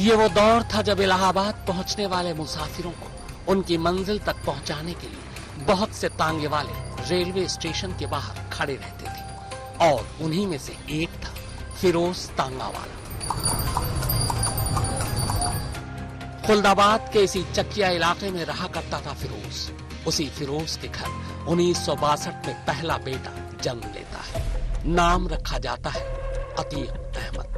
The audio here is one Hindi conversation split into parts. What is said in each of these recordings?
ये वो दौर था जब इलाहाबाद पहुंचने वाले मुसाफिरों को उनकी मंजिल तक पहुंचाने के लिए बहुत से तांगे वाले रेलवे स्टेशन के बाहर खड़े रहते थे और उन्हीं में से एक था फिरोज तांगा वाला। खुलदाबाद के इसी चकिया इलाके में रहा करता था फिरोज। उसी फिरोज के घर 1962 में पहला बेटा जन्म लेता है। नाम रखा जाता है अतीक अहमद।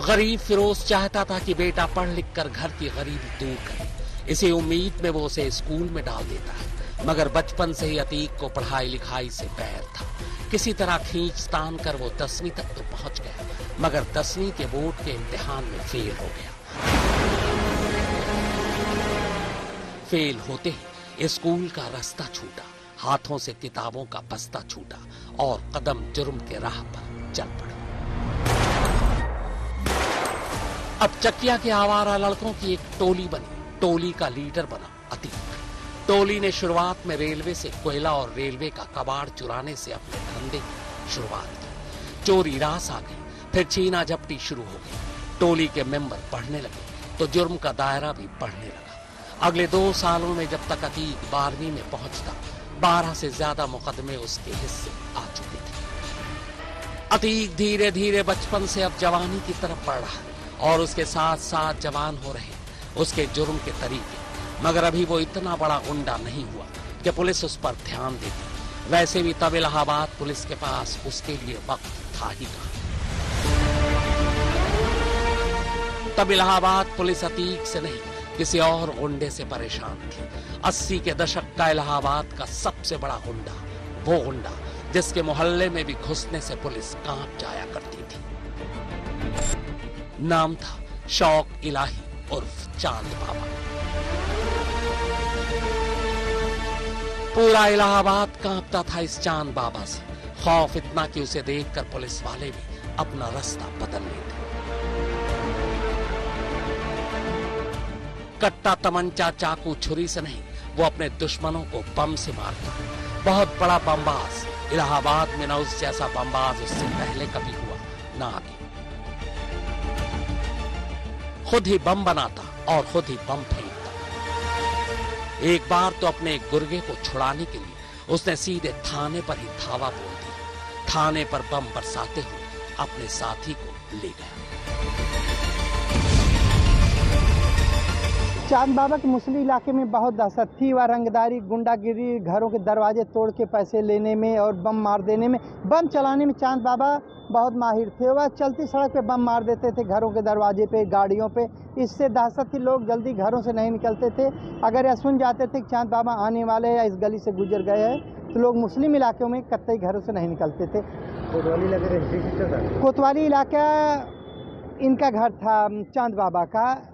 गरीब फिरोज चाहता था कि बेटा पढ़ लिख कर घर की गरीबी दूर करे। इसी उम्मीद में वो उसे स्कूल में डाल देता है, मगर बचपन से ही अतीक को पढ़ाई लिखाई से बैर था। किसी तरह खींच तान कर वो 10वीं तक तो पहुंच गया, मगर 10वीं के बोर्ड के इम्तिहान में फेल हो गया। फेल होते ही स्कूल का रास्ता छूटा, हाथों से किताबों का बस्ता छूटा और कदम जुर्म के राह पर चल पड़ा। अब चकिया के आवारा लड़कों की एक टोली बनी। टोली का लीडर बना अतीक। टोली ने शुरुआत में रेलवे से कोयला और रेलवे का कबाड़ चुराने से अपने धंधे की शुरुआत की। चोरी रास आ गई, फिर छीना झपटी शुरू हो गई। टोली के मेंबर बढ़ने लगे तो जुर्म का दायरा भी बढ़ने लगा। अगले 2 सालों में जब तक अतीक 12वीं में पहुंचता, 12 से ज्यादा मुकदमे उसके हिस्से आ चुके थे। अतीक धीरे धीरे बचपन से अब जवानी की तरफ बढ़ रहा और उसके साथ साथ जवान हो रहे उसके जुर्म के तरीके। मगर अभी वो इतना बड़ा गुंडा नहीं हुआ कि पुलिस उस पर ध्यान देती। वैसे भी तब इलाहाबाद पुलिस के पास उसके लिए वक्त था ही कहां। तब इलाहाबाद पुलिस अतीक से नहीं किसी और गुंडे से परेशान थी। 80 के दशक का इलाहाबाद का सबसे बड़ा गुंडा, वो गुंडा जिसके मोहल्ले में भी घुसने से पुलिस कांप जाया करती थी। नाम था शौक इलाही उर्फ चांद बाबा। पूरा इलाहाबाद कांपता था इस चांद बाबा से। खौफ इतना कि उसे देखकर पुलिस वाले भी अपना रास्ता बदल लेते। कट्टा, तमंचा, चाकू, छुरी से नहीं, वो अपने दुश्मनों को बम से मारता। बहुत बड़ा बमबाज। इलाहाबाद में न उस जैसा बमबाज उससे पहले कभी हुआ ना आगे। खुद ही बम बनाता और खुद ही बम फेंकता। एक बार तो अपने एक गुर्गे को छुड़ाने के लिए उसने सीधे थाने पर ही धावा बोल दिया। थाने पर बम बरसाते हुए अपने साथी को ले गया। चांद बाबा के मुसली इलाके में बहुत दहशत थी। वह रंगदारी, गुंडागिरी, घरों के दरवाजे तोड़ के पैसे लेने में और बम मार देने में, बम चलाने में चांद बाबा बहुत माहिर थे। वह चलती सड़क पे बम मार देते थे, घरों के दरवाजे पे, गाड़ियों पे। इससे दहशत थी, लोग जल्दी घरों से नहीं निकलते थे। अगर यह सुन जाते थे कि चांद बाबा आने वाले या इस गली से गुजर गए हैं, तो लोग मुस्लिम इलाकों में कतई घरों से नहीं निकलते थे। कोतवाली इलाका इनका घर था, चांद बाबा का।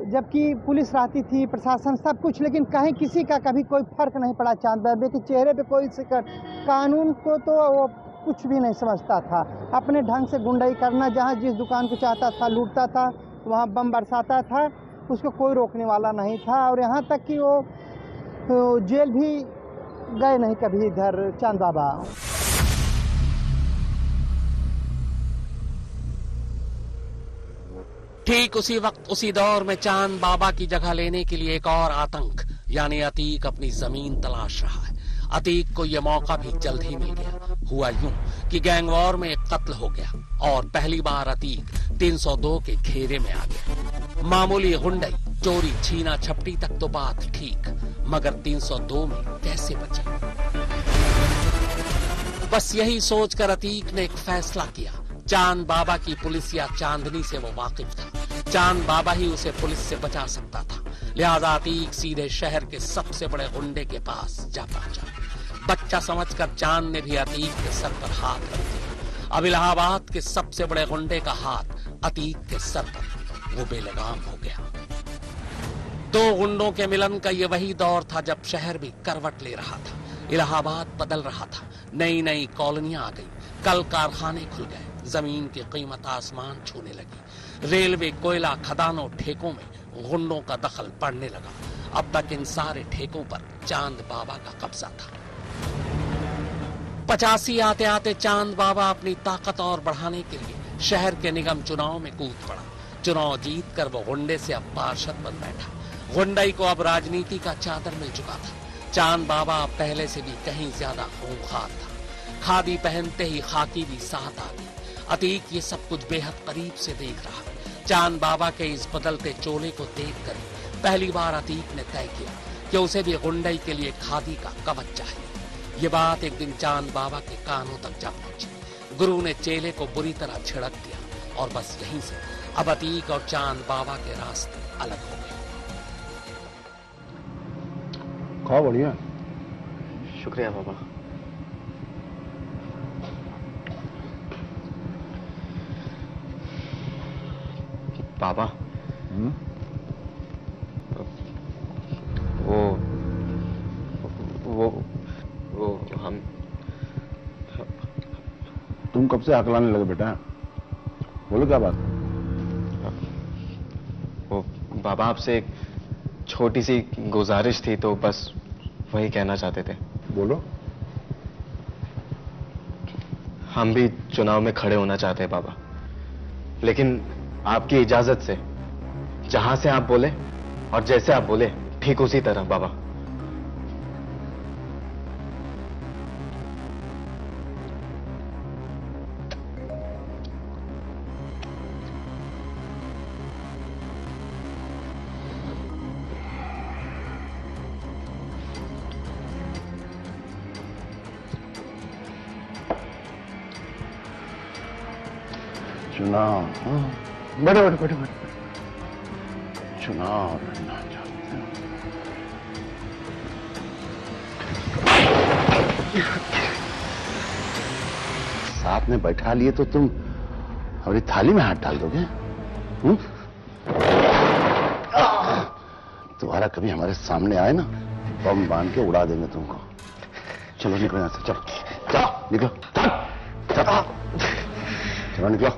जबकि पुलिस रहती थी, प्रशासन सब कुछ, लेकिन कहीं किसी का कभी कोई फर्क नहीं पड़ा। चांद बाबा के चेहरे पे कोई कानून को तो वो कुछ भी नहीं समझता था। अपने ढंग से गुंडाई करना, जहाँ जिस दुकान को चाहता था लूटता था, वहाँ बम बरसाता था। उसको कोई रोकने वाला नहीं था। और यहाँ तक कि वो जेल भी गए नहीं कभी इधर चांद बाबा। ठीक उसी वक्त, उसी दौर में चांद बाबा की जगह लेने के लिए एक और आतंक यानी अतीक अपनी जमीन तलाश रहा है। अतीक को यह मौका भी जल्द ही मिल गया। हुआ यूं कि गैंग वॉर में एक कत्ल हो गया और पहली बार अतीक 302 के घेरे में आ गया। मामूली गुंडई, चोरी, छीना झपटी तक तो बात ठीक, मगर 302 में कैसे बचे? बस यही सोचकर अतीक ने एक फैसला किया। चांद बाबा की पुलिस या चांदनी से वो वाकिफ था। चांद बाबा ही उसे पुलिस से बचा सकता था। लिहाजा अतीक सीधे शहर के सबसे बड़े गुंडे के पास जा पहुंचा। बच्चा समझकर चांद ने भी अतीक के सर पर हाथ रख दिया। अब इलाहाबाद के सबसे बड़े गुंडे का हाथ अतीक के सर पर वो बेलगाम हो गया। 2 गुंडों के मिलन का ये वही दौर था जब शहर भी करवट ले रहा था। इलाहाबाद बदल रहा था। नई नई कॉलोनियां आ गई, कल कारखाने खुल गए, जमीन की कीमत आसमान छूने लगी। रेलवे, कोयला, खदानों, ठेकों में गुंडों का दखल बढ़ने लगा। अब तक इन सारे ठेकों पर चांद बाबा का कब्जा था। 85 आते आते चांद बाबा अपनी ताकत और बढ़ाने के लिए शहर के निगम चुनाव में कूद पड़ा। चुनाव जीत कर वो गुंडे से अब पार्षद बन बैठा। गुंडई को अब राजनीति का चादर मिल चुका था। चांद बाबा अब पहले से भी कहीं ज्यादा खूंखार था। खादी पहनते ही खाकी भी साथ आ गई। अतीक ये सब कुछ बेहद करीब से देख रहा। चांद बाबा के इस बदलते चोले को देखकर पहली बार अतीक ने तय किया कि उसे भी गुंडई के लिए खादी का कवच चाहिए। ये बात एक दिन चांद बाबा के कानों तक जा पहुंची। गुरु ने चेले को बुरी तरह छिड़क दिया और बस यहीं से अब अतीक और चांद बाबा के रास्ते अलग हो गए। खाओ बढ़िया। शुक्रिया बाबा। बाबा वो हम तुम कब से हकलाने लगे बेटा? बोलो क्या बात? वो बाबा आपसे एक छोटी सी गुजारिश थी, तो बस वही कहना चाहते थे। बोलो। हम भी चुनाव में खड़े होना चाहते हैं बाबा, लेकिन आपकी इजाजत से। जहां से आप बोले और जैसे आप बोले ठीक उसी तरह बाबा। चुनाव, बैठो बैठो बैठो बैठो। चुनाव लड़ना चाहते हो? साथ में बैठा लिए तो तुम हमारी थाली में हाथ डाल दोगे? तुम्हारा कभी हमारे सामने आए ना, बम बांध के उड़ा देंगे तुमको। चलो निकलो यहां से, चलो चलो निकलो, चलो चलो निकलो।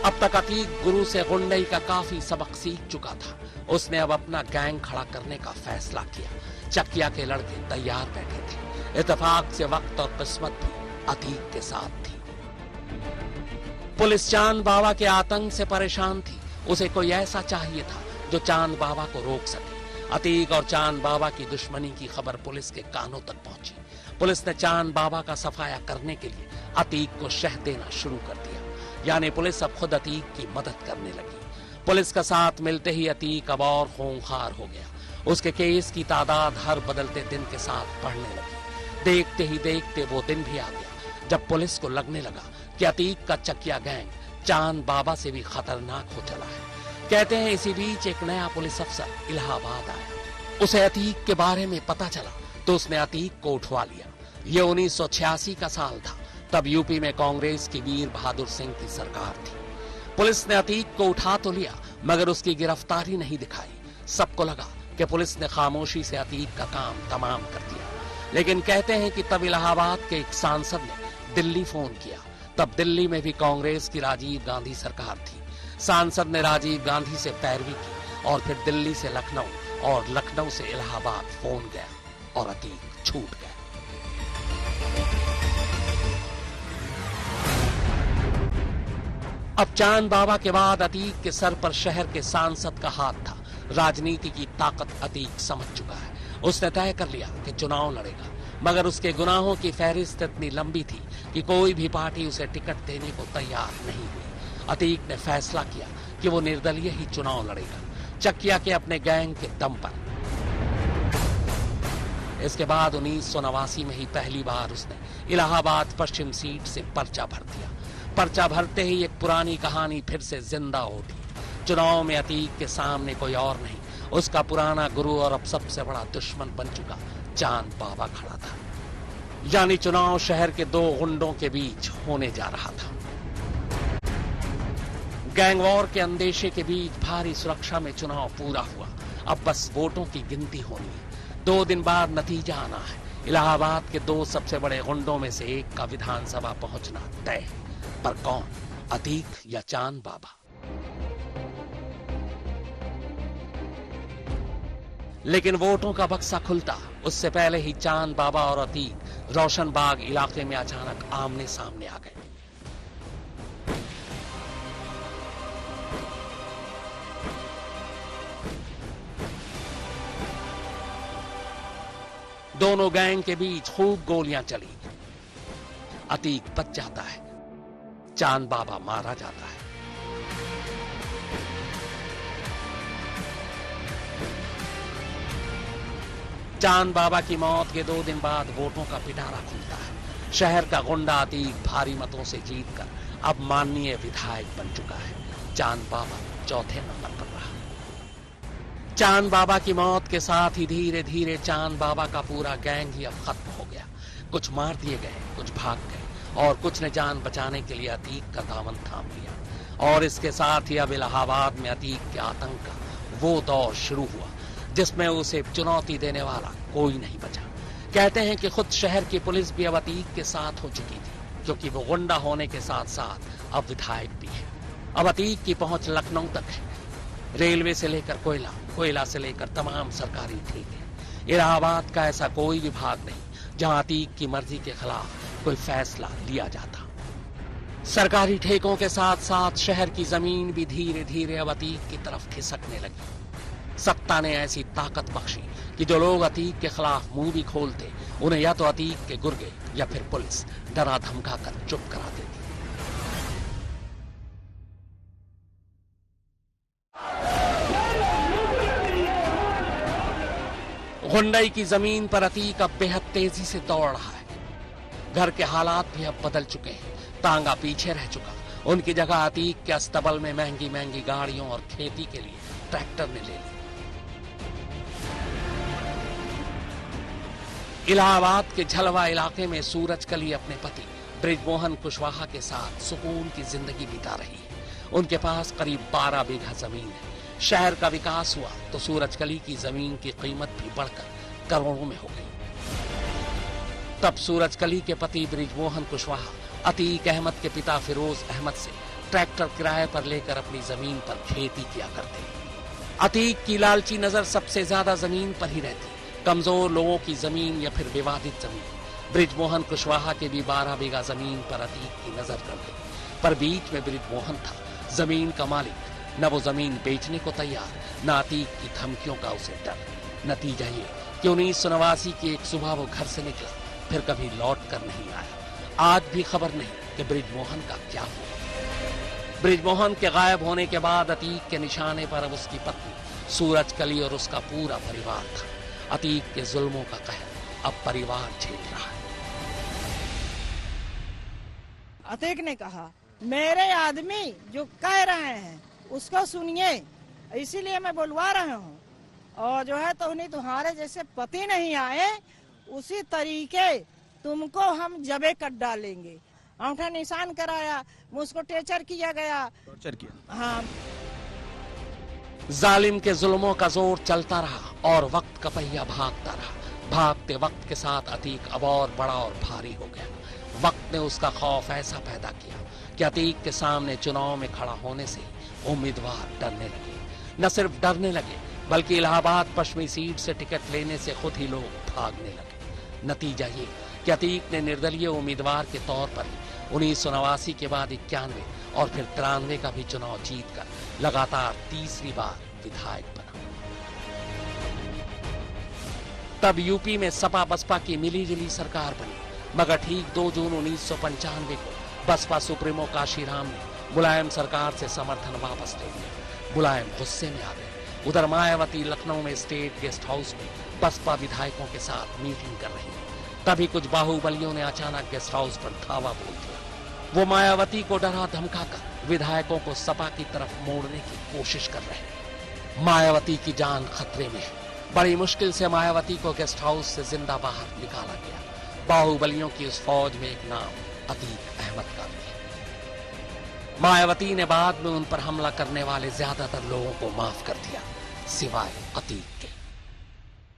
अब तक अतीक गुरु से गुंडई का काफी सबक सीख चुका था। उसने अब अपना गैंग खड़ा करने का फैसला किया। चकिया के लड़के तैयार बैठे थे। इत्तेफाक से वक्त और किस्मत भी अतीक के साथ थी। पुलिस चांद बाबा के आतंक से परेशान थी। उसे कोई ऐसा चाहिए था जो चांद बाबा को रोक सके। अतीक और चांद बाबा की दुश्मनी की खबर पुलिस के कानों तक पहुंची। पुलिस ने चांद बाबा का सफाया करने के लिए अतीक को शह देना शुरू कर दिया। यानी पुलिस अब खुद अतीक की मदद करने लगी। पुलिस का साथ मिलते ही अतीक अब और खूंखार हो गया। उसके केस की तादाद हर बदलते दिन के साथ बढ़ने लगी। देखते ही देखते वो दिन भी आ गया जब पुलिस को लगने लगा कि अतीक का चकिया गैंग चांद बाबा से भी खतरनाक हो चला है। कहते हैं इसी बीच एक नया पुलिस अफसर इलाहाबाद आया। उसे अतीक के बारे में पता चला तो उसने अतीक को उठवा लिया। ये 1986 का साल था। तब यूपी में कांग्रेस की वीर बहादुर सिंह की सरकार थी। पुलिस ने अतीक को उठा तो लिया मगर उसकी गिरफ्तारी नहीं दिखाई। सबको लगा कि पुलिस ने खामोशी से अतीक का काम तमाम कर दिया। लेकिन कहते हैं कि तब इलाहाबाद के एक सांसद ने दिल्ली फोन किया। तब दिल्ली में भी कांग्रेस की राजीव गांधी सरकार थी। सांसद ने राजीव गांधी से पैरवी की और फिर दिल्ली से लखनऊ और लखनऊ से इलाहाबाद फोन गया और अतीक छूट गया। अब चांद बाबा के बाद अतीक के सर पर शहर के सांसद का हाथ था। राजनीति की ताकत अतीक समझ चुका है। उसने तय कर लिया कि चुनाव लड़ेगा, मगर उसके गुनाहों की फहरिस्त इतनी लंबी थी कि कोई भी पार्टी उसे टिकट देने को तैयार नहीं हुई। अतीक ने फैसला किया कि वो निर्दलीय ही चुनाव लड़ेगा, चकिया के अपने गैंग के दम पर। इसके बाद 1989 में ही पहली बार उसने इलाहाबाद पश्चिम सीट से पर्चा भर दिया। पर्चा भरते ही एक पुरानी कहानी फिर से जिंदा उठी। चुनाव में अतीक के सामने कोई और नहीं, उसका पुराना गुरु और अब सबसे बड़ा दुश्मन बन चुका चांद बाबा खड़ा था। यानी चुनाव शहर के दो गुंडों के बीच होने जा रहा था। गैंग वॉर के अंदेशे के बीच भारी सुरक्षा में चुनाव पूरा हुआ। अब बस वोटों की गिनती होनी है। 2 दिन बाद नतीजा आना है। इलाहाबाद के 2 सबसे बड़े गुंडों में से एक का विधानसभा पहुंचना तय है। पर कौन, अतीक या चांद बाबा? लेकिन वोटों का बक्सा खुलता उससे पहले ही चांद बाबा और अतीक रोशनबाग इलाके में अचानक आमने सामने आ गए। दोनों गैंग के बीच खूब गोलियां चली। अतीक बच जाता है, चांद बाबा मारा जाता है। चांद बाबा की मौत के 2 दिन बाद वोटों का पिटारा खुलता है। शहर का गुंडा अतीक भारी मतों से जीतकर अब माननीय विधायक बन चुका है। चांद बाबा चौथे नंबर पर रहा। चांद बाबा की मौत के साथ ही धीरे धीरे चांद बाबा का पूरा गैंग ही अब खत्म हो गया। कुछ मार दिए गए, कुछ भाग गए और कुछ ने जान बचाने के लिए अतीक का दामन थाम लिया। और इसके साथ ही अब इलाहाबाद में अतीक के आतंक का वो दौर शुरू हुआ जिसमें उसे चुनौती देने वाला कोई नहीं बचा। कहते हैं कि खुद शहर की पुलिस भी अब अतीक के साथ हो चुकी थी, क्योंकि वो गुंडा होने के साथ साथ अब विधायक भी है। अब अतीक की पहुंच लखनऊ तक है। रेलवे से लेकर कोयला, कोयला से लेकर तमाम सरकारी ठेके, इलाहाबाद का ऐसा कोई विभाग नहीं जहां अतीक की मर्जी के खिलाफ कोई फैसला लिया जाता। सरकारी ठेकों के साथ साथ शहर की जमीन भी धीरे धीरे अब अतीक की तरफ खिसकने लगी। सत्ता ने ऐसी ताकत बख्शी कि जो लोग अतीक के खिलाफ मुंह भी खोलते उन्हें या तो अतीक के गुर्गे या फिर पुलिस डरा धमका कर चुप करा देती। गुंडई की जमीन पर अतीक अब बेहद तेजी से दौड़ रहा है। घर के हालात भी अब बदल चुके हैं। तांगा पीछे रह चुका। उनकी जगह अतीक के अस्तबल में महंगी महंगी गाड़ियों और खेती के लिए ट्रैक्टर ने ले ली। इलाहाबाद के झलवा इलाके में सूरजकली अपने पति बृजमोहन कुशवाहा के साथ सुकून की जिंदगी बिता रही है। उनके पास करीब 12 बीघा जमीन है। शहर का विकास हुआ तो सूरजकली की जमीन की कीमत भी बढ़कर करोड़ों में हो गई। तब सूरजकली के पति बृजमोहन कुशवाहा अतीक अहमद के पिता फिरोज अहमद से ट्रैक्टर किराए पर लेकर अपनी जमीन पर खेती किया करते। अतीक की लालची नजर सबसे ज्यादा जमीन पर ही रहती। कमजोर लोगों की जमीन या फिर विवादित जमीन। बृजमोहन कुशवाहा के भी 12 बीघा जमीन पर अतीक की नजर कर गई। पर बीच में बृजमोहन था, जमीन का मालिक। न वो जमीन बेचने को तैयार, न अतीक की धमकियों का उसे डर। नतीजा ये कि 1989 की एक सुबह वो घर से निकला, फिर कभी लौट कर नहीं आया। आज भी खबर नहीं कि बृजमोहन का क्या हुआ। बृजमोहन के गायब होने के बाद अतीक के निशाने पर अब उसकी पत्नी सूरजकली और उसका पूरा परिवार था। अतीक के जुल्मों का कहर अब परिवार झेल रहा है। अतीक ने कहा, मेरे आदमी जो कह रहे हैं उसको सुनिए, इसीलिए मैं बुलवा रहा हूँ। और जो है तो उन्हें तुम्हारे जैसे पति नहीं आए उसी तरीके तुमको हम जबे कट डालेंगे। अंगूठा निशान कराया, मुझको टॉर्चर किया गया। टॉर्चर किया? हाँ। जालिम के जुल्मों का जोर चलता रहा और वक्त का पहिया भागता रहा। भागते वक्त के साथ अतीक अब और बड़ा और भारी हो गया। वक्त ने उसका खौफ ऐसा पैदा किया कि अतीक के सामने चुनाव में खड़ा होने से उम्मीदवार डरने लगे। न सिर्फ डरने लगे बल्कि इलाहाबाद पश्चिमी सीट से टिकट लेने से खुद ही लोग भागने लगे। नतीजा ये कि अतीक ने निर्दलीय उम्मीदवार के तौर पर 1989 के बाद 91 और फिर 93 का भी चुनाव जीतकर लगातार तीसरी बार विधायक बना। तब यूपी में सपा बसपा की मिलीजुली सरकार बनी, मगर ठीक 2 जून 1995 को बसपा सुप्रीमो काशीराम ने मुलायम सरकार से समर्थन वापस ले लिया। मुलायम गुस्से में आ गए। उधर मायावती लखनऊ में स्टेट गेस्ट हाउस में बसपा विधायकों के साथ मीटिंग कर रही है। तभी कुछ बाहुबलियों ने अचानक गेस्ट हाउस पर धावा बोल दिया। वो मायावती को डरा धमकाकर विधायकों को सपा की तरफ मोड़ने की कोशिश कर रहे हैं। मायावती की जान खतरे में है। बड़ी मुश्किल से मायावती को गेस्ट हाउस से जिंदा बाहर निकाला गया। बाहुबलियों की उस फौज में एक नाम अतीक अहमद का भी है। मायावती ने बाद में उन पर हमला करने वाले ज्यादातर लोगों को माफ कर दिया, सिवाय अतीक के।